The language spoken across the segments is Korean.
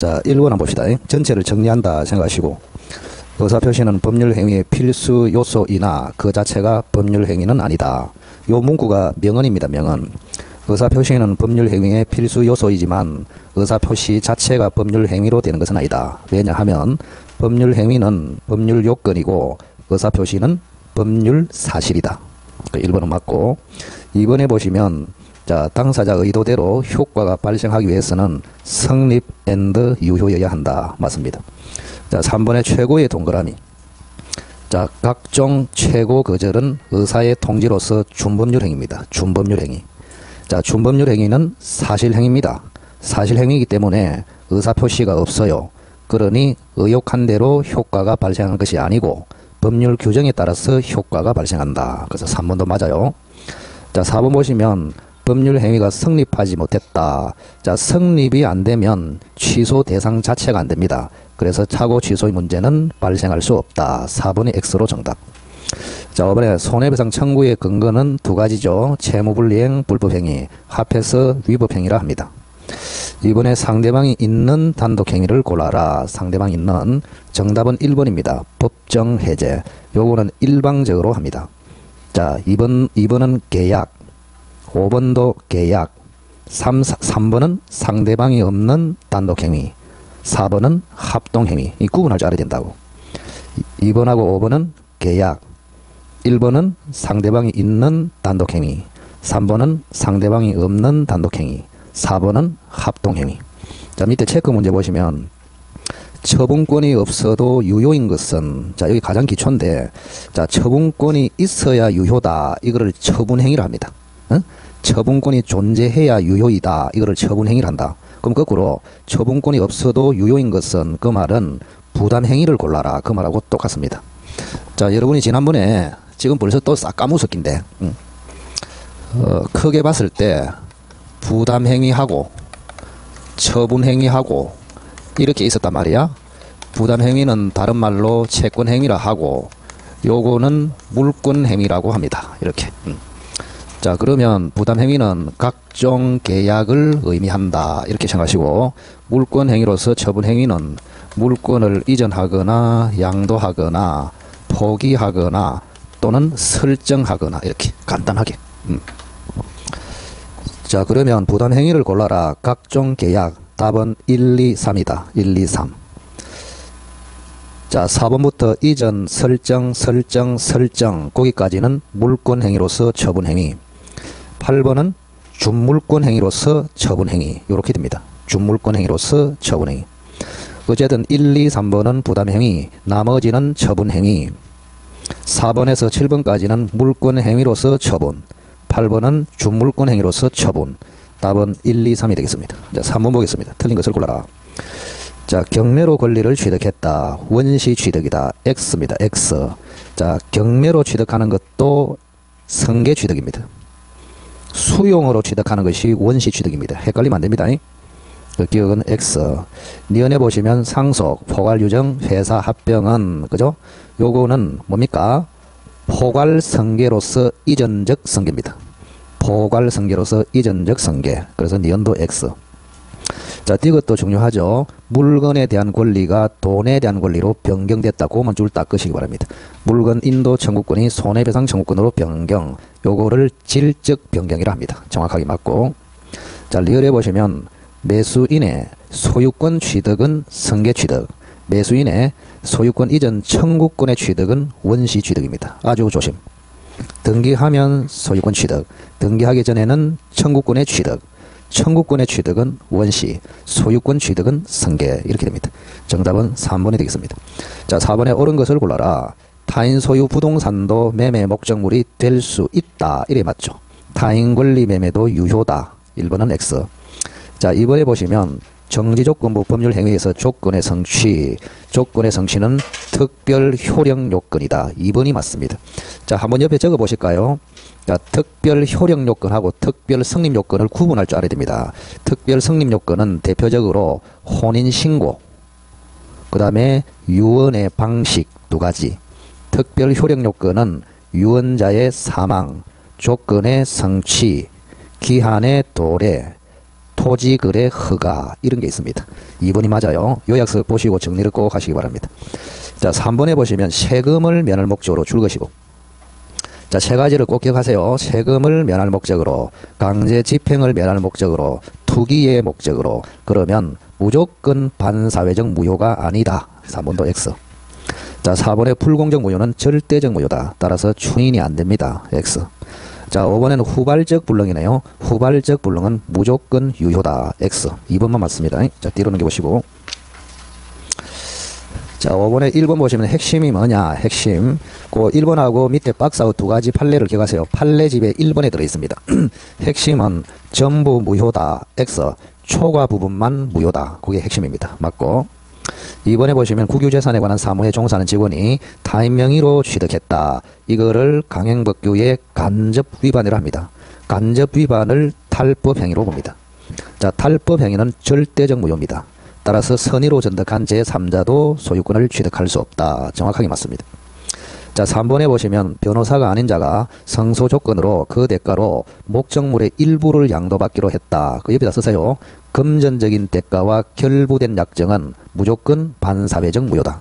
자, 1번 한번 봅시다. 전체를 정리한다 생각하시고, 의사표시는 법률행위의 필수 요소이나 그 자체가 법률행위는 아니다. 요 문구가 명언입니다. 명언. 의사표시는 법률행위의 필수 요소이지만 의사표시 자체가 법률행위로 되는 것은 아니다. 왜냐하면 법률행위는 법률요건이고 의사표시는 법률사실이다. 1번은 맞고, 2번에 보시면 자, 당사자 의도대로 효과가 발생하기 위해서는 성립 앤드 유효여야 한다. 맞습니다. 자, 3번의 최고의 동그라미. 자, 각종 최고 거절은 의사의 통지로서 준법률행위입니다. 준법률행위. 자, 준법률행위는 사실행위입니다. 사실행위이기 때문에 의사표시가 없어요. 그러니 의혹한 대로 효과가 발생한 것이 아니고 법률 규정에 따라서 효과가 발생한다. 그래서 3번도 맞아요. 자, 4번 보시면 법률 행위가 성립하지 못했다. 자, 성립이 안 되면 취소 대상 자체가 안 됩니다. 그래서 착오 취소의 문제는 발생할 수 없다. 4번이 X로 정답. 자, 5번에 손해배상 청구의 근거는 두 가지죠. 채무불이행, 불법행위, 합해서 위법행위라 합니다. 이번에 상대방이 있는 단독행위를 골라라. 상대방이 있는 정답은 1번입니다. 법정해제. 요거는 일방적으로 합니다. 자, 2번은 계약. 5번도 계약, 3번은 상대방이 없는 단독행위, 4번은 합동행위. 이 구분할 줄 알아야 된다고. 2번하고 5번은 계약, 1번은 상대방이 있는 단독행위, 3번은 상대방이 없는 단독행위, 4번은 합동행위. 자, 밑에 체크 문제 보시면 처분권이 없어도 유효인 것은, 자, 여기 가장 기초인데, 자, 처분권이 있어야 유효다. 이거를 처분행위를 합니다. 처분권이 존재해야 유효이다. 이거를 처분행위를 한다. 그럼 거꾸로 처분권이 없어도 유효인 것은, 그 말은 부담행위를 골라라. 그 말하고 똑같습니다. 자, 여러분이 지난번에 지금 벌써 또 싹 까무석인데 크게 봤을 때 부담행위하고 처분행위하고 이렇게 있었단 말이야. 부담행위는 다른 말로 채권행위라 하고 요거는 물권행위라고 합니다. 이렇게. 자, 그러면 부담행위는 각종 계약을 의미한다. 이렇게 생각하시고, 물권행위로서 처분행위는 물권을 이전하거나 양도하거나 포기하거나 또는 설정하거나 이렇게 간단하게. 자, 그러면 부담행위를 골라라. 각종 계약. 답은 1, 2, 3이다. 1, 2, 3. 자, 4번부터 이전, 설정, 거기까지는 물권행위로서 처분행위. 8번은 준물권행위로서 처분행위. 이렇게 됩니다. 준물권행위로서 처분행위. 어쨌든 1, 2, 3번은 부담행위, 나머지는 처분행위. 4번에서 7번까지는 물권행위로서 처분, 8번은 준물권행위로서 처분. 답은 1, 2, 3이 되겠습니다. 자, 3번 보겠습니다. 틀린 것을 골라라. 자, 경매로 권리를 취득했다. 원시 취득이다. X입니다. X. 자, 경매로 취득하는 것도 성계 취득입니다. 수용으로 취득하는 것이 원시 취득입니다. 헷갈리면 안 됩니다. 그 기억은 X. 니은에 보시면 상속, 포괄유정, 회사 합병은, 그죠? 요거는 뭡니까? 포괄성계로서 이전적 성계입니다. 포괄성계로서 이전적 성계. 그래서 니은도 X. 자, 이것도 중요하죠. 물건에 대한 권리가 돈에 대한 권리로 변경됐다. 그것만 줄 딱 끄시기 바랍니다. 물건 인도 청구권이 손해배상 청구권으로 변경. 요거를 질적 변경이라 합니다. 정확하게 맞고. 자, 리얼에 보시면 매수인의 소유권 취득은 성계 취득. 매수인의 소유권 이전 청구권의 취득은 원시 취득입니다. 아주 조심. 등기하면 소유권 취득. 등기하기 전에는 청구권의 취득. 청구권의 취득은 원시, 소유권 취득은 성계. 이렇게 됩니다. 정답은 3번이 되겠습니다. 자, 4번에 옳은 것을 골라라. 타인 소유 부동산도 매매 목적물이 될 수 있다. 이래 맞죠. 타인 권리 매매도 유효다. 1번은 X. 자, 2번에 보시면 정지조건부 법률행위에서 조건의 성취. 조건의 성취는 특별 효력 요건이다. 2번이 맞습니다. 자, 한번 옆에 적어 보실까요? 자, 특별 효력 요건하고 특별 성립 요건을 구분할 줄 알아야 됩니다. 특별 성립 요건은 대표적으로 혼인신고, 그 다음에 유언의 방식 두 가지. 특별 효력 요건은 유언자의 사망, 조건의 성취, 기한의 도래, 토지거래 허가 이런 게 있습니다. 2번이 맞아요. 요약서 보시고 정리를 꼭 하시기 바랍니다. 자, 3번에 보시면 세금을 면할 목적으로 줄 것이고, 자, 세 가지를 꼭 기억하세요. 세금을 면할 목적으로, 강제 집행을 면할 목적으로, 투기의 목적으로. 그러면 무조건 반사회적 무효가 아니다. 3번도 X. 자, 4번의 불공정 무효는 절대적 무효다. 따라서 추인이 안 됩니다. X. 자, 5번에는 후발적 불능이네요. 후발적 불능은 무조건 유효다. X. 2번만 맞습니다. 자, 뒤로 넘겨보시고. 자, 5번에 1번 보시면 핵심이 뭐냐? 핵심. 그 1번하고 밑에 박스하고 두 가지 판례를 기억하세요. 판례집에 1번에 들어있습니다. 핵심은 전부 무효다. X. 초과 부분만 무효다. 그게 핵심입니다. 맞고. 2번에 보시면 국유재산에 관한 사무에 종사하는 직원이 타인 명의로 취득했다. 이거를 강행법규의 간접 위반이라 합니다. 간접 위반을 탈법행위로 봅니다. 자, 탈법행위는 절대적 무효입니다. 따라서 선의로 전득한 제3자도 소유권을 취득할 수 없다. 정확하게 맞습니다. 자, 3번에 보시면 변호사가 아닌 자가 성소 조건으로 그 대가로 목적물의 일부를 양도받기로 했다. 그 옆에다 쓰세요. 금전적인 대가와 결부된 약정은 무조건 반사회적 무효다.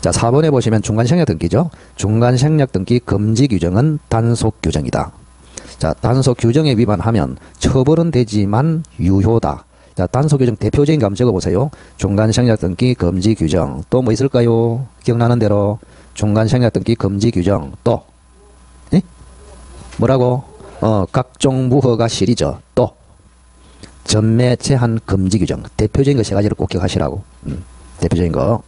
자, 4번에 보시면 중간생략 등기죠. 중간생략 등기 금지 규정은 단속 규정이다. 자, 단속 규정에 위반하면 처벌은 되지만 유효다. 자, 단속 규정 대표적인 거 한번 적어보세요. 중간생략 등기 금지 규정. 또 뭐 있을까요? 기억나는 대로 중간생략 등기 금지 규정. 또 예? 뭐라고? 각종 무허가 실이죠. 또 전매 제한 금지 규정. 대표적인 거 세 가지를 꼭 기억하시라고. 대표적인 거.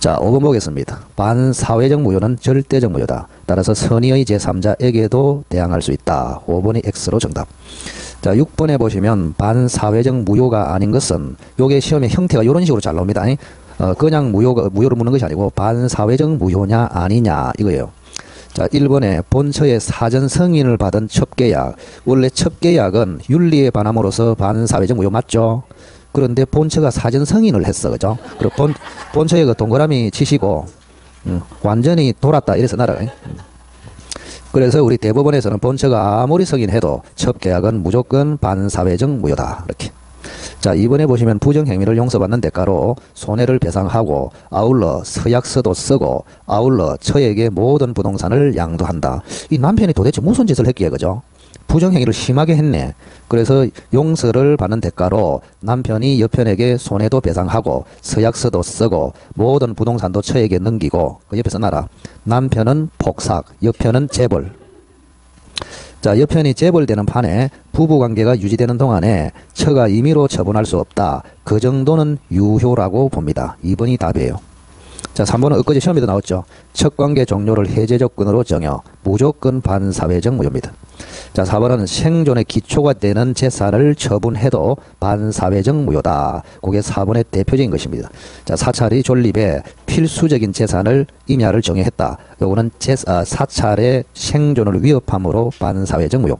자, 5번 보겠습니다. 반사회적 무효는 절대적 무효다. 따라서 선의의 제3자에게도 대항할 수 있다. 5번이 X로 정답. 자, 6번에 보시면 반사회적 무효가 아닌 것은 요게 시험의 형태가 이런 식으로 잘 나옵니다. 그냥 무효를 묻는 것이 아니고 반사회적 무효냐 아니냐 이거예요. 자, 1번에 본처의 사전 승인을 받은 첩계약. 원래 첩계약은 윤리에 반함으로써 반사회적 무효 맞죠? 그런데 본처가 사전 승인을 했어. 그죠? 그리고 본처에 그 동그라미 치시고 완전히 돌았다 이래서 날아가요. 그래서 우리 대법원에서는 본처가 아무리 승인해도 첩계약은 무조건 반사회적 무효다. 이렇게. 자, 이번에 보시면 부정행위를 용서받는 대가로 손해를 배상하고 아울러 서약서도 쓰고 아울러 처에게 모든 부동산을 양도한다. 이 남편이 도대체 무슨 짓을 했기에 그죠? 부정행위를 심하게 했네. 그래서 용서를 받는 대가로 남편이 여편에게 손해도 배상하고 서약서도 쓰고 모든 부동산도 처에게 넘기고 그 옆에서 나라. 남편은 폭삭, 여편은 재벌. 자, 여편이 재벌되는 판에 부부관계가 유지되는 동안에 처가 임의로 처분할 수 없다. 그 정도는 유효라고 봅니다. 2번이 답이에요. 자, 3번은 엊그제 시험에도 나왔죠. 척관계 종료를 해제 조건으로 정여. 무조건 반사회적 무효입니다. 자, 4번은 생존의 기초가 되는 재산을 처분해도 반사회적 무효다. 그게 4번의 대표적인 것입니다. 자, 사찰이 존립에 필수적인 재산을 임야를 정의했다. 요거는 사찰의 생존을 위협함으로 반사회적 무효.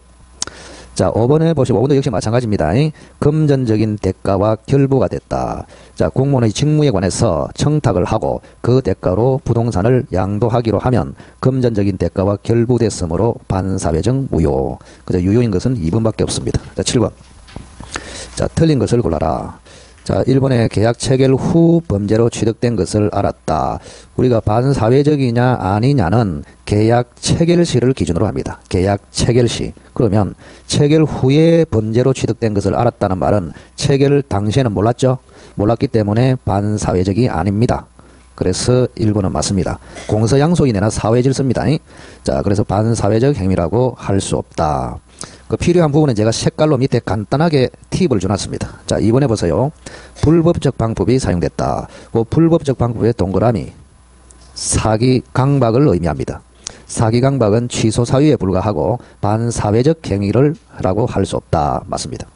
자, 5번에 보시면 5번도 역시 마찬가지입니다. 금전적인 대가와 결부가 됐다. 자, 공무원의 직무에 관해서 청탁을 하고 그 대가로 부동산을 양도하기로 하면 금전적인 대가와 결부됐으므로 반사회적 무효. 그저 유효인 것은 2번밖에 없습니다. 자, 7번. 자, 틀린 것을 골라라. 자, 1번에 계약 체결 후 범죄로 취득된 것을 알았다. 우리가 반사회적이냐 아니냐는 계약 체결 시를 기준으로 합니다. 계약 체결 시. 그러면 체결 후에 범죄로 취득된 것을 알았다는 말은 체결 당시에는 몰랐죠? 몰랐기 때문에 반사회적이 아닙니다. 그래서 1번은 맞습니다. 공서양속이내나 사회질서입니다. 자, 그래서 반사회적 행위라고 할 수 없다. 그 필요한 부분은 제가 색깔로 밑에 간단하게 팁을 줘놨습니다. 자, 이번에 보세요. 불법적 방법이 사용됐다. 그 불법적 방법의 동그라미 사기 강박을 의미합니다. 사기 강박은 취소 사유에 불과하고 반사회적 행위를 라고 할 수 없다. 맞습니다.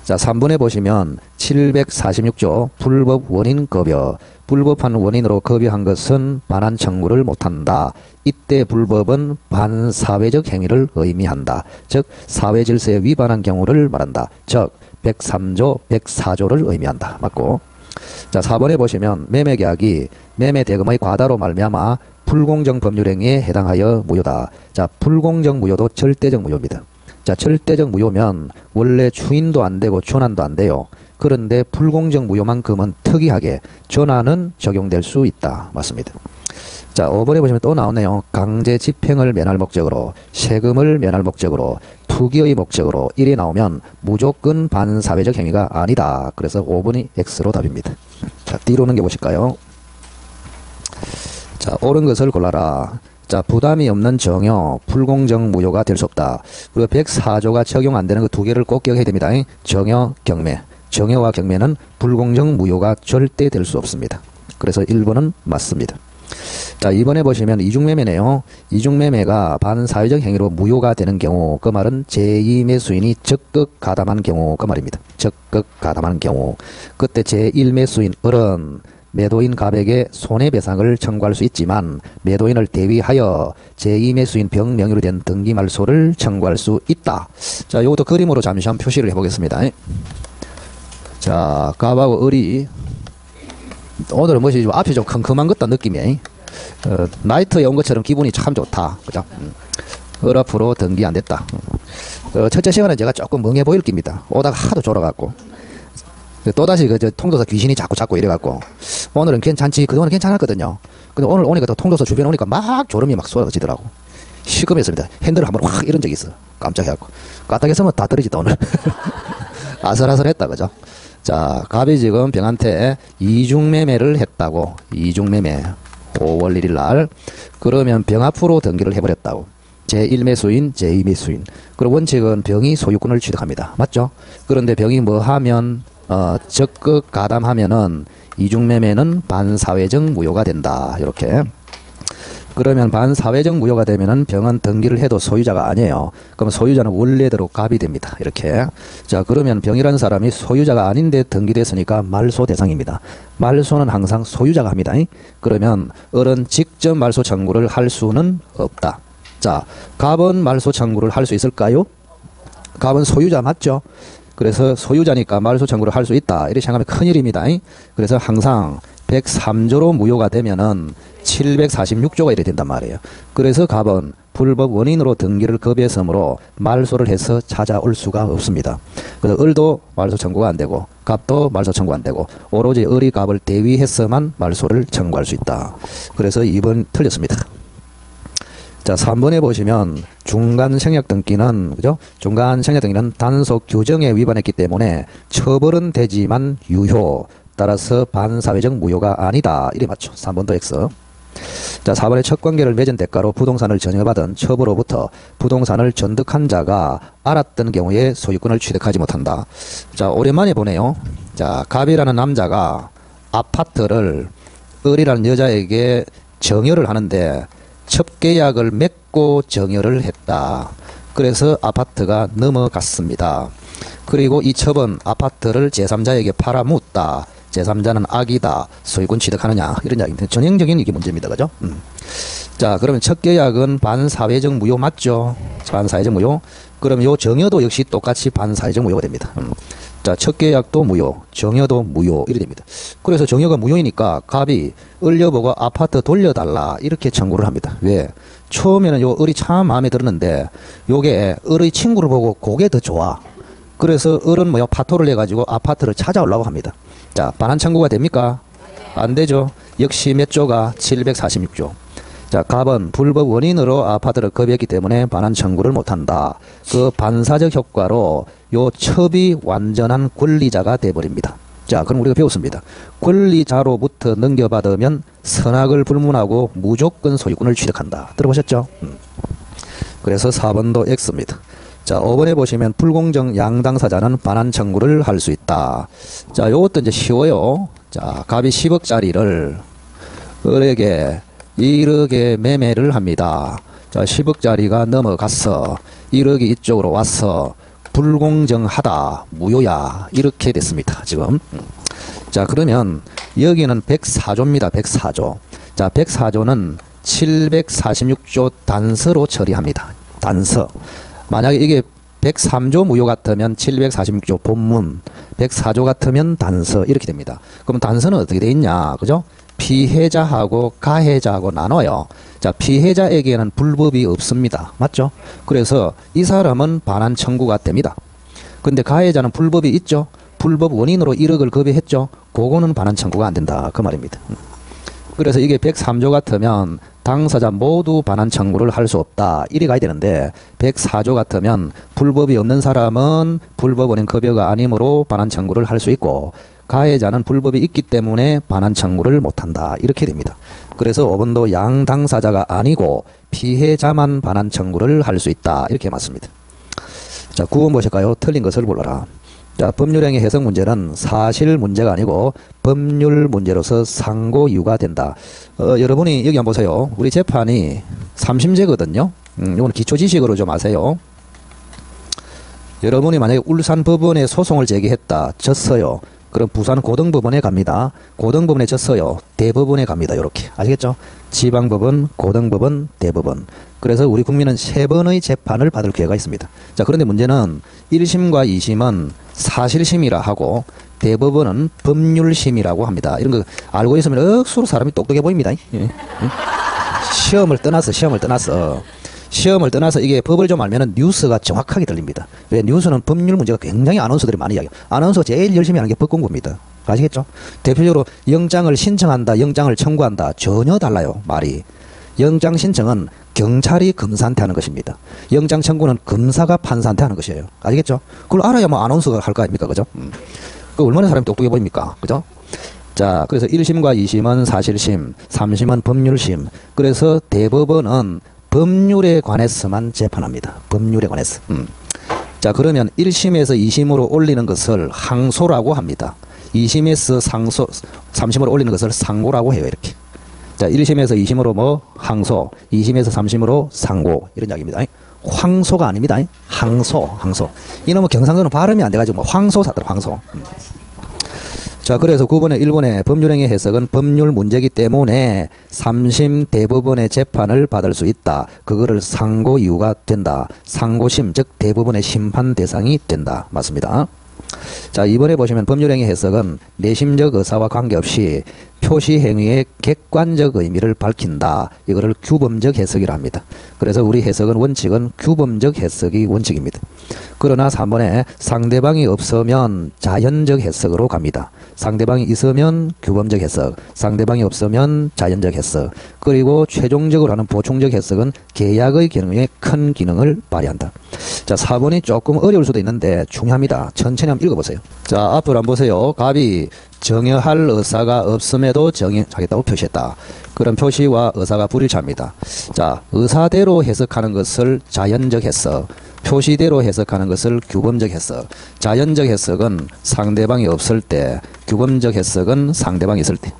자, 3번에 보시면 746조 불법 원인 급여. 불법한 원인으로 급여한 것은 반환 청구를 못한다. 이때 불법은 반사회적 행위를 의미한다. 즉 사회질서에 위반한 경우를 말한다. 즉 103조, 104조를 의미한다. 맞고. 자, 4번에 보시면 매매계약이 매매대금의 과다로 말미암아 불공정 법률행위에 해당하여 무효다. 자, 불공정 무효도 절대적 무효입니다. 자, 절대적 무효면 원래 추인도 안 되고 전환도 안 돼요. 그런데 불공정 무효만큼은 특이하게 전환은 적용될 수 있다. 맞습니다. 자, 5번에 보시면 또 나오네요. 강제 집행을 면할 목적으로, 세금을 면할 목적으로, 투기의 목적으로 이래 나오면 무조건 반사회적 행위가 아니다. 그래서 5번이 X로 답입니다. 자, 뒤로 넘겨보실까요? 자, 옳은 것을 골라라. 자, 부담이 없는 정여, 불공정 무효가 될 수 없다. 우리가 104조가 적용 안 되는 그 두 개를 꼭 기억해야 됩니다. 정여, 경매. 정여와 경매는 불공정 무효가 절대 될 수 없습니다. 그래서 1번은 맞습니다. 자, 2번에 보시면 이중매매네요. 이중매매가 반사회적 행위로 무효가 되는 경우, 그 말은 제2매수인이 적극 가담한 경우, 그 말입니다. 적극 가담한 경우. 그때 제1매수인 을은 매도인 갑에게 손해배상을 청구할 수 있지만 매도인을 대위하여 제2매수인 병 명의로 된 등기말소를 청구할 수 있다. 자, 이것도 그림으로 잠시 한번 표시를 해보겠습니다. 자, 갑하고 을이 오늘은 뭐지? 앞이 좀 컴컴한 것다 느낌이. 나이트에 온 것처럼 기분이 참 좋다. 그죠? 을 앞으로 등기 안 됐다. 첫째 시간에 제가 조금 멍해 보일 깁니다. 오다가 하도 졸아갖고. 또다시 통도사 귀신이 자꾸 이래갖고. 오늘은 괜찮지. 그동안은 괜찮았거든요. 근데 오늘 오니까 또 통도사 주변에 오니까 막 졸음이 막 쏟아지더라고. 시급했습니다. 핸들을 한번 확 이런 적이 있어. 깜짝 해갖고. 까딱했으면 다 떨어지다, 오늘. 아슬아슬했다, 그죠? 자, 갑이 지금 병한테 이중매매를 했다고. 이중매매. 5월 1일 날. 그러면 병 앞으로 등기를 해버렸다고. 제1매수인, 제2매수인. 그리고 원칙은 병이 소유권을 취득합니다. 맞죠? 그런데 병이 뭐 하면, 적극 가담하면은 이중매매는 반사회적 무효가 된다. 이렇게. 그러면 반사회적 무효가 되면은 병은 등기를 해도 소유자가 아니에요. 그럼 소유자는 원래대로 갑이 됩니다. 이렇게. 자, 그러면 병이라는 사람이 소유자가 아닌데 등기됐으니까 말소 대상입니다. 말소는 항상 소유자가 합니다. 그러면 을은 직접 말소 청구를 할 수는 없다. 자, 갑은 말소 청구를 할 수 있을까요? 갑은 소유자 맞죠? 그래서 소유자니까 말소 청구를 할 수 있다. 이렇게 생각하면 큰일입니다. 그래서 항상 103조로 무효가 되면은 746조가 이래 된단 말이에요. 그래서 갑은 불법 원인으로 등기를 거부했으므로 말소를 해서 찾아올 수가 없습니다. 그래서 을도 말소 청구가 안 되고 갑도 말소 청구 안 되고 오로지 을이 갑을 대위해서만 말소를 청구할 수 있다. 그래서 2번 틀렸습니다. 자, 3번에 보시면 중간 생략 등기는 그죠? 중간 생략 등기는 단속 규정에 위반했기 때문에 처벌은 되지만 유효. 따라서 반사회적 무효가 아니다. 이래 맞죠. 3번도 X. 자, 4번에 첫 관계를 맺은 대가로 부동산을 전여받은 첩으로부터 부동산을 전득한 자가 알았던 경우에 소유권을 취득하지 못한다. 자, 오랜만에 보네요. 자, 갑이라는 남자가 아파트를 을이라는 여자에게 정여를 하는데 첩계약을 맺고 정여를 했다. 그래서 아파트가 넘어갔습니다. 그리고 이 첩은 아파트를 제3자에게 팔아묻다. 제3자는 악이다. 소유권 취득하느냐. 이런 이야기입니다. 전형적인 이게 문제입니다. 그죠? 자, 그러면 첩계약은 반사회적 무효 맞죠? 반사회적 무효. 그럼 요 정여도 역시 똑같이 반사회적 무효가 됩니다. 자, 첩계약도 무효, 정여도 무효 이래 됩니다. 그래서 정여가 무효이니까 갑이 을 여보고 아파트 돌려달라 이렇게 청구를 합니다. 왜? 처음에는 요 을이 참 마음에 들었는데 요게 을의 친구를 보고 그게 더 좋아. 그래서 을은 뭐요? 파토를 내가지고 아파트를 찾아오려고 합니다. 자, 반환 청구가 됩니까? 안 되죠. 역시 몇 조가 746조. 자, 갑은 불법 원인으로 아파트를 거부했기 때문에 반환 청구를 못한다. 그 반사적 효과로 요 첩이 완전한 권리자가 돼버립니다. 자, 그럼 우리가 배웠습니다. 권리자로부터 넘겨받으면 선악을 불문하고 무조건 소유권을 취득한다. 들어보셨죠? 그래서 4번도 X입니다. 자, 5번에 보시면 불공정 양당사자는 반환 청구를 할 수 있다. 자, 요것도 이제 쉬워요. 자, 갑이 10억짜리를 을에게 1억에 매매를 합니다. 자, 10억짜리가 넘어갔어. 1억이 이쪽으로 왔어. 불공정하다. 무효야. 이렇게 됐습니다. 지금. 자, 그러면 여기는 104조입니다. 104조. 자, 104조는 746조 단서로 처리합니다. 단서. 만약에 이게 103조 무효 같으면 746조 본문, 104조 같으면 단서 이렇게 됩니다. 그럼 단서는 어떻게 돼 있냐? 그죠? 피해자하고 가해자하고 나눠요. 자, 피해자에게는 불법이 없습니다. 맞죠? 그래서 이 사람은 반환 청구가 됩니다. 근데 가해자는 불법이 있죠? 불법 원인으로 1억을 급여했죠? 그거는 반환 청구가 안 된다. 그 말입니다. 그래서 이게 103조 같으면 당사자 모두 반환 청구를 할 수 없다. 이리 가야 되는데 104조 같으면 불법이 없는 사람은 불법 원인 급여가 아니므로 반환 청구를 할 수 있고 가해자는 불법이 있기 때문에 반환 청구를 못한다. 이렇게 됩니다. 그래서 5번도 양 당사자가 아니고 피해자만 반환 청구를 할 수 있다. 이렇게 맞습니다. 자, 9번 보실까요? 틀린 것을 골라라. 자, 법률행위 해석 문제는 사실 문제가 아니고 법률 문제로서 상고 이유가 된다. 여러분이 여기 한번 보세요. 우리 재판이 3심제거든요. 이건 기초 지식으로 좀 아세요. 여러분이 만약에 울산 법원에 소송을 제기했다. 졌어요. 그럼 부산 고등법원에 갑니다. 고등법원에 졌어요. 대법원에 갑니다. 이렇게. 아시겠죠? 지방법원, 고등법원, 대법원. 그래서 우리 국민은 3번의 재판을 받을 기회가 있습니다. 자, 그런데 문제는 1심과 2심은 사실심이라 하고 대법원은 법률심이라고 합니다. 이런 거 알고 있으면 억수로 사람이 똑똑해 보입니다. 예. 시험을 떠나서 이게 법을 좀 알면은 뉴스가 정확하게 들립니다. 왜? 뉴스는 법률 문제가 굉장히 아나운서들이 많이 이야기해요. 아나운서 제일 열심히 하는 게 법공부입니다. 아시겠죠? 대표적으로 영장을 신청한다, 영장을 청구한다. 전혀 달라요, 말이. 영장 신청은 경찰이 검사한테 하는 것입니다. 영장 청구는 검사가 판사한테 하는 것이에요. 아시겠죠? 그걸 알아야 뭐 아나운서가 할 거 아닙니까? 그죠? 그 얼마나 사람이 똑똑해 보입니까? 그죠? 자, 그래서 1심과 2심은 사실심, 3심은 법률심. 그래서 대법원은 법률에 관해서만 재판합니다. 법률에 관해서. 자, 그러면 1심에서 2심으로 올리는 것을 항소라고 합니다. 2심에서 3심으로 올리는 것을 상고라고 해요. 이렇게. 자, 1심에서 2심으로 뭐 항소, 2심에서 3심으로 상고 이런 이야기입니다. 황소가 아닙니다. 항소. 이놈의 경상도는 발음이 안 돼가지고 뭐 황소 사더라. 황소. 자, 그래서 9번에 1번의 법률행위 해석은 법률 문제이기 때문에 3심 대법원의 재판을 받을 수 있다. 그거를 상고 이유가 된다. 상고심, 즉 대법원의 심판 대상이 된다. 맞습니다. 자, 이번에 보시면 법률행위 해석은 내심적 의사와 관계없이 표시행위의 객관적 의미를 밝힌다. 이거를 규범적 해석이라 합니다. 그래서 우리 해석은 원칙은 규범적 해석이 원칙입니다. 그러나 3번에 상대방이 없으면 자연적 해석으로 갑니다. 상대방이 있으면 규범적 해석, 상대방이 없으면 자연적 해석, 그리고 최종적으로 하는 보충적 해석은 계약의 기능에 큰 기능을 발휘한다. 자, 4번이 조금 어려울 수도 있는데 중요합니다. 천천히 한번 읽어보세요. 자, 앞으로 한번 보세요. 갑이 정여할 의사가 없음에도 정여하겠다고 표시했다. 그런 표시와 의사가 불일치합니다. 자, 의사대로 해석하는 것을 자연적 해석, 표시대로 해석하는 것을 규범적 해석. 자연적 해석은 상대방이 없을 때, 규범적 해석은 상대방이 있을 때.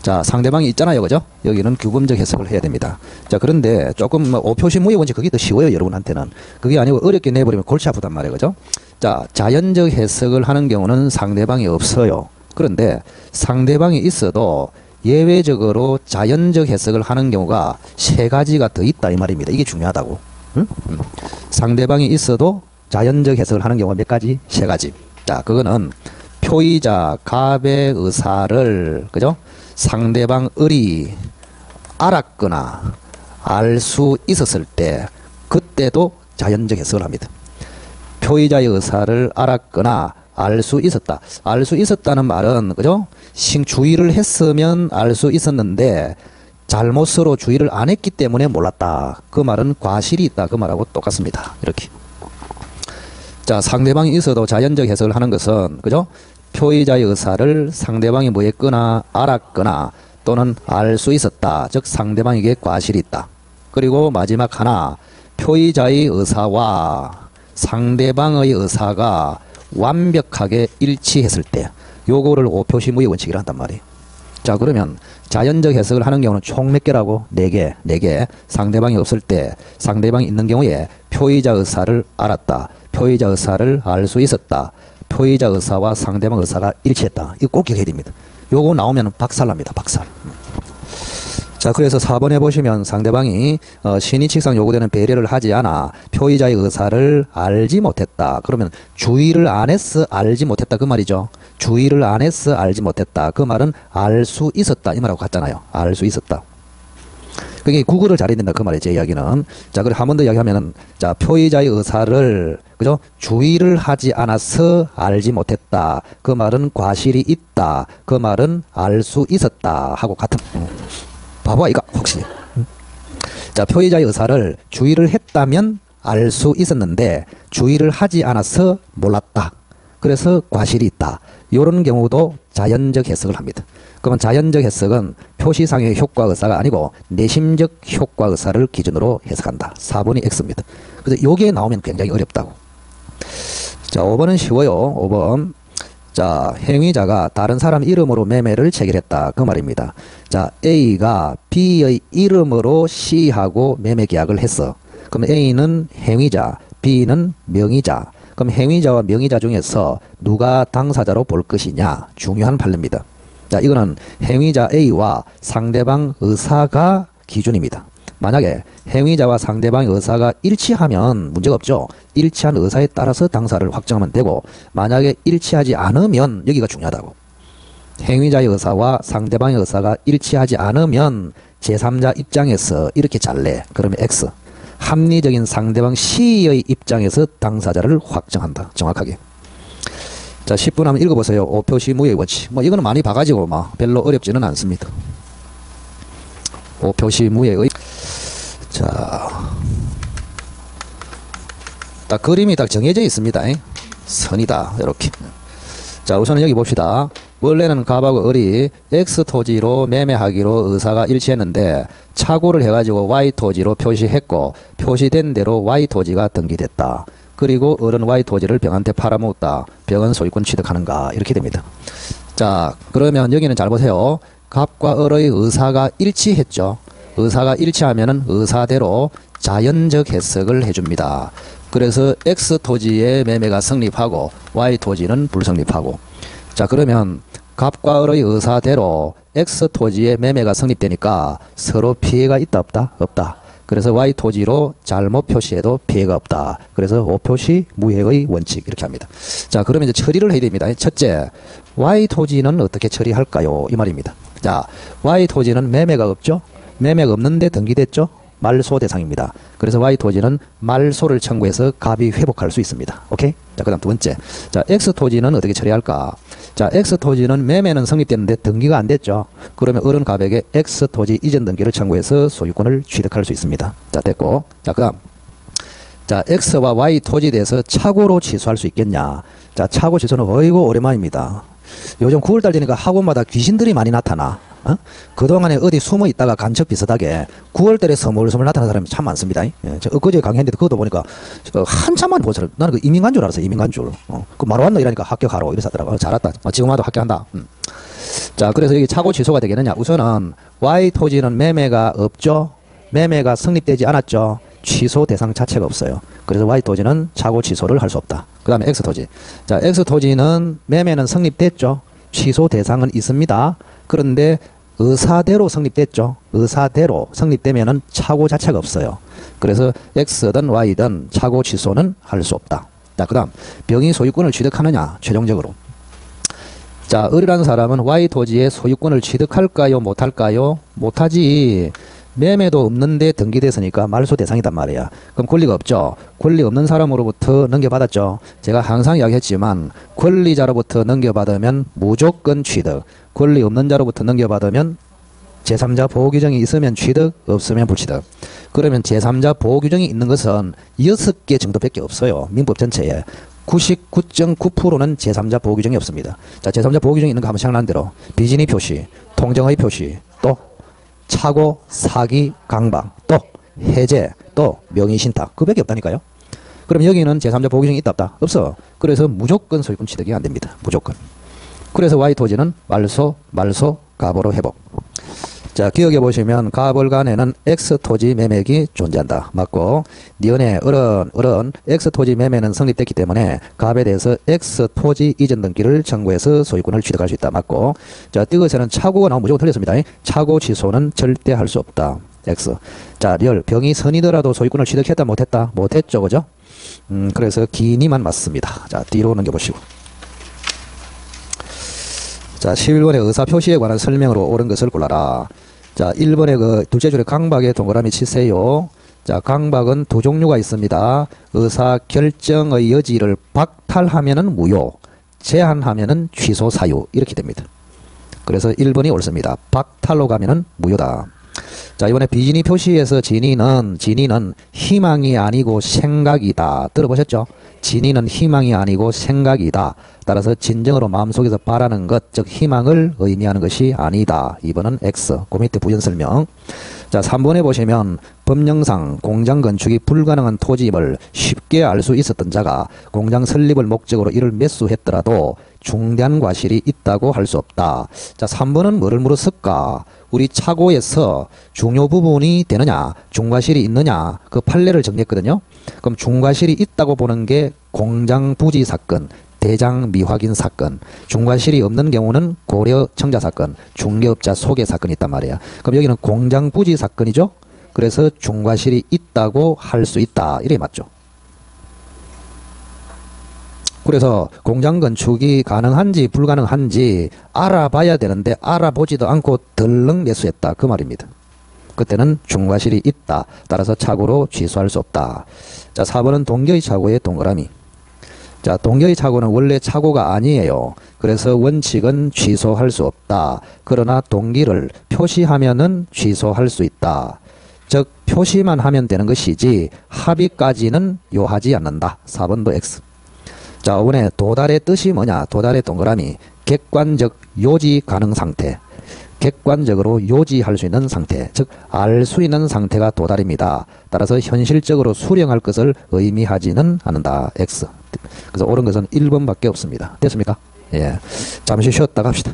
자, 상대방이 있잖아요. 그죠? 여기는 규범적 해석을 해야 됩니다. 자, 그런데 조금 오표시 무의 원칙 그게 더 쉬워요. 여러분한테는. 그게 아니고 어렵게 내버리면 골치 아프단 말이에요. 그죠? 자, 자연적 해석을 하는 경우는 상대방이 없어요. 그런데 상대방이 있어도 예외적으로 자연적 해석을 하는 경우가 3가지가 더 있다 이 말입니다. 이게 중요하다고. 응? 상대방이 있어도 자연적 해석을 하는 경우가 몇 가지? 3가지. 자, 그거는 표의자 갑의 의사를, 그죠? 상대방 을이 알았거나 알 수 있었을 때 그때도 자연적 해석을 합니다. 표의자의 의사를 알았거나 알 수 있었다. 알 수 있었다는 말은, 그죠? 주의를 했으면 알 수 있었는데 잘못으로 주의를 안 했기 때문에 몰랐다. 그 말은 과실이 있다. 그 말하고 똑같습니다. 이렇게. 자, 상대방이 있어도 자연적 해석을 하는 것은, 그죠? 표의자의 의사를 상대방이 뭐 했거나 알았거나 또는 알 수 있었다. 즉 상대방에게 과실이 있다. 그리고 마지막 하나, 표의자의 의사와 상대방의 의사가 완벽하게 일치했을 때 요거를 오표시무의 원칙이라 한단 말이에요. 자, 그러면 자연적 해석을 하는 경우는 총 몇 개라고? 4개. 상대방이 없을 때, 상대방이 있는 경우에 표의자 의사를 알았다. 표의자 의사를 알 수 있었다. 표의자 의사와 상대방 의사가 일치했다. 이거 꼭 기억해야 됩니다. 요거 나오면 박살납니다. 박살. 자, 그래서 4번에 보시면 상대방이 신의칙상 요구되는 배려를 하지 않아 표의자의 의사를 알지 못했다. 그러면 주의를 안 했어, 알지 못했다. 그 말이죠. 주의를 안 했어, 알지 못했다. 그 말은 알 수 있었다. 이 말하고 같잖아요. 알 수 있었다. 그게 구글을 잘해야 된다. 그 말이죠. 제 이야기는. 자, 그리고 한 번 더 이야기하면은, 자, 표의자의 의사를, 그죠? 주의를 하지 않아서 알지 못했다. 그 말은 과실이 있다. 그 말은 알 수 있었다. 하고 같은. 봐봐, 이거, 혹시. 자, 표의자의 의사를 주의를 했다면 알 수 있었는데, 주의를 하지 않아서 몰랐다. 그래서 과실이 있다. 이런 경우도 자연적 해석을 합니다. 그러면 자연적 해석은 표시상의 효과 의사가 아니고 내심적 효과 의사를 기준으로 해석한다. 4번이 X입니다. 그래서 요게 나오면 굉장히 어렵다고. 자, 5번은 쉬워요. 5번. 자, 행위자가 다른 사람 이름으로 매매를 체결했다. 그 말입니다. 자, A가 B의 이름으로 C하고 매매 계약을 했어. 그럼 A는 행위자, B는 명의자. 그럼 행위자와 명의자 중에서 누가 당사자로 볼 것이냐? 중요한 판례입니다. 자, 이거는 행위자 A와 상대방 의사가 기준입니다. 만약에 행위자와 상대방의 의사가 일치하면 문제가 없죠. 일치한 의사에 따라서 당사를 확정하면 되고, 만약에 일치하지 않으면, 여기가 중요하다고. 행위자의 의사와 상대방의 의사가 일치하지 않으면 제3자 입장에서 이렇게 잘래. 그러면 X. 합리적인 상대방 C의 입장에서 당사자를 확정한다. 정확하게. 자, 10분 하면 읽어보세요. 오표시 무효의 원칙. 뭐 이거는 많이 봐가지고 막 별로 어렵지는 않습니다. 오표시 무효의. 자, 딱 그림이 딱 정해져 있습니다. 선이다. 이렇게. 자, 우선은 여기 봅시다. 원래는 갑하고 을이 X 토지로 매매하기로 의사가 일치했는데 착오를 해가지고 Y 토지로 표시했고, 표시된 대로 Y 토지가 등기됐다. 그리고 을은 Y 토지를 병한테 팔아먹었다. 병은 소유권 취득하는가? 이렇게 됩니다. 자, 그러면 여기는 잘 보세요. 갑과 을의 의사가 일치했죠. 의사가 일치하면은 의사대로 자연적 해석을 해줍니다. 그래서 X 토지의 매매가 성립하고 Y 토지는 불성립하고. 자, 그러면 갑과 을의 의사대로 X 토지의 매매가 성립되니까 서로 피해가 있다 없다? 없다. 그래서 Y 토지로 잘못 표시해도 피해가 없다. 그래서 오표시 무효의 원칙 이렇게 합니다. 자, 그러면 이제 처리를 해야 됩니다. 첫째, Y 토지는 어떻게 처리할까요? 이 말입니다. 자, Y 토지는 매매가 없죠? 매매가 없는데 등기됐죠? 말소 대상입니다. 그래서 Y 토지는 말소를 청구해서 갑이 회복할 수 있습니다. 오케이? 자, 그 다음 두 번째. 자, X 토지는 어떻게 처리할까? 자, X 토지는 매매는 성립됐는데 등기가 안 됐죠? 그러면 을은 갑에게 X 토지 이전 등기를 청구해서 소유권을 취득할 수 있습니다. 자, 됐고. 자, 그 다음. 자, X와 Y 토지에 대해서 착오로 취소할 수 있겠냐? 자, 착오 취소는 어이구 오랜만입니다. 요즘 9월달 되니까 학원마다 귀신들이 많이 나타나. 그동안에 어디 숨어 있다가 간첩 비슷하게 9월달에 서물서물 나타나는 사람이 참 많습니다. 예, 저 엊그제 강의했는데 그것도 보니까 한참만 보처럼 나는 그 이민간 줄 알았어요. 이민간 줄. 그 바로 왔나 이러니까 합격하러 이래서 하더라고. 잘 왔다. 지금 와도 합격한다. 자, 그래서 여기 착오 취소가 되겠느냐? 우선은 Y 토지는 매매가 없죠. 매매가 성립되지 않았죠. 취소 대상 자체가 없어요. 그래서 Y 토지는 착오 취소를 할 수 없다. 그 다음에 X 토지. 자, X 토지는 매매는 성립됐죠. 취소 대상은 있습니다. 그런데 의사대로 성립됐죠. 의사대로 성립되면은 착오 자체가 없어요. 그래서 X든 Y든 착오 취소는 할 수 없다. 자, 그 다음 병이 소유권을 취득하느냐? 최종적으로. 자, 을이라는 사람은 Y 토지의 소유권을 취득할까요? 못할까요? 못하지. 매매도 없는데 등기됐으니까 말소 대상이단 말이야. 그럼 권리가 없죠. 권리 없는 사람으로부터 넘겨받았죠. 제가 항상 이야기했지만 권리자로부터 넘겨받으면 무조건 취득, 권리 없는 자로부터 넘겨받으면 제3자 보호규정이 있으면 취득, 없으면 불취득. 그러면 제3자 보호규정이 있는 것은 6개 정도밖에 없어요. 민법 전체에. 99.9%는 제3자 보호규정이 없습니다. 자, 제3자 보호규정이 있는 거 한번 생각난 대로 비진의 표시, 통정의 표시, 또 착오, 사기, 강박, 또 해제, 또 명의신탁. 그밖에 없다니까요. 그럼 여기는 제3자 보호규정이 있다 없다? 없어. 그래서 무조건 소유권 취득이 안 됩니다. 무조건. 그래서 Y 토지는 말소, 갑으로 회복. 자, 기억해 보시면 가벌간에는 X 토지 매매액이 존재한다. 맞고, 니은의 을은 X 토지 매매는 성립됐기 때문에 갑에 대해서 X 토지 이전 등기를 청구해서 소유권을 취득할 수 있다. 맞고, 자, 띠것에는 차고가 나오면 무조건 틀렸습니다. 차고 취소는 절대 할 수 없다. X. 자, 병이 선이더라도 소유권을 취득했다 못했다? 못했죠. 그죠? 그래서 기니만 맞습니다. 자, 뒤로 넘겨보시고. 자, 11번의 의사 표시에 관한 설명으로 옳은 것을 골라라. 자, 1번의 그 둘째 줄에 강박에 동그라미 치세요. 자, 강박은 두 종류가 있습니다. 의사 결정의 여지를 박탈하면은 무효, 제한하면은 취소 사유 이렇게 됩니다. 그래서 1번이 옳습니다. 박탈로 가면은 무효다. 자, 이번에 비진이 표시에서 진이는 희망이 아니고 생각이다. 들어보셨죠? 진이는 희망이 아니고 생각이다. 따라서 진정으로 마음속에서 바라는 것, 즉 희망을 의미하는 것이 아니다. 2번은 X. 그 밑에 부연 설명. 자, 3번에 보시면 법령상 공장 건축이 불가능한 토지임을 쉽게 알 수 있었던 자가 공장 설립을 목적으로 이를 매수했더라도 중대한 과실이 있다고 할 수 없다. 자, 3번은 뭐를 물었을까? 우리 차고에서 중요 부분이 되느냐, 중과실이 있느냐, 그 판례를 정리했거든요. 그럼 중과실이 있다고 보는 게 공장 부지 사건, 대장 미확인 사건, 중과실이 없는 경우는 고려 청자 사건, 중개업자 소개 사건이 있단 말이야. 그럼 여기는 공장 부지 사건이죠. 그래서 중과실이 있다고 할 수 있다. 이래 맞죠. 그래서 공장 건축이 가능한지 불가능한지 알아봐야 되는데 알아보지도 않고 덜렁 매수했다. 그 말입니다. 그때는 중과실이 있다. 따라서 착오로 취소할 수 없다. 자, 4번은 동결의 착오의 동그라미. 자, 동결의 착오는 원래 착오가 아니에요. 그래서 원칙은 취소할 수 없다. 그러나 동기를 표시하면은 취소할 수 있다. 즉 표시만 하면 되는 것이지 합의까지는 요하지 않는다. 4번도 X. 자, 5번에 도달의 뜻이 뭐냐? 도달의 동그라미. 객관적 요지 가능 상태. 객관적으로 요지할 수 있는 상태, 즉 알 수 있는 상태가 도달입니다. 따라서 현실적으로 수령할 것을 의미하지는 않는다. X. 그래서 옳은 것은 1번밖에 없습니다. 됐습니까? 예. 잠시 쉬었다 갑시다.